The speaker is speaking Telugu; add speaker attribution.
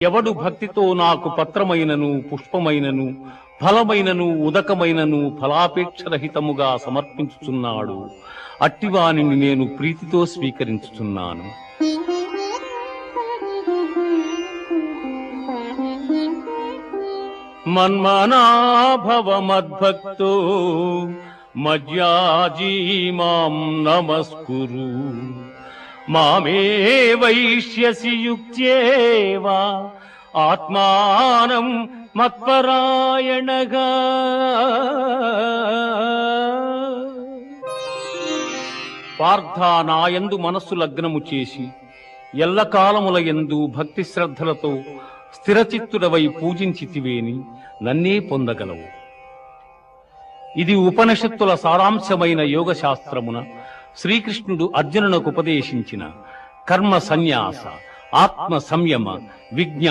Speaker 1: ఎవడు భక్తితో నాకు పత్రమైనను పుష్పమైనను ఫలమైనను ఉదకమైనను ఫలాపేక్షరహితముగా సమర్పించుచున్నాడు అట్టివానిని నేను ప్రీతితో స్వీకరించుచున్నాను. మన్మనాభవ మద్భక్తో మజ్యాజీ మాం నమస్కురు మామే వైష్యసి యుక్త్యేవా ఆత్మానం మత్పరాయణగా. పార్థ నాయందు మనస్సు లగ్నము చేసి ఎల్లకాలముల యందు భక్తి శ్రద్ధలతో స్థిరచిత్తుడవై పూజించితివేని నన్నే పొందగలవు. ఇది ఉపనిషత్తుల సారాంశమైన యోగ శాస్త్రమున శ్రీకృష్ణుడు అర్జునునకు ఉపదేశించిన కర్మ సన్యాస, ఆత్మ సంయమ, విజ్ఞాన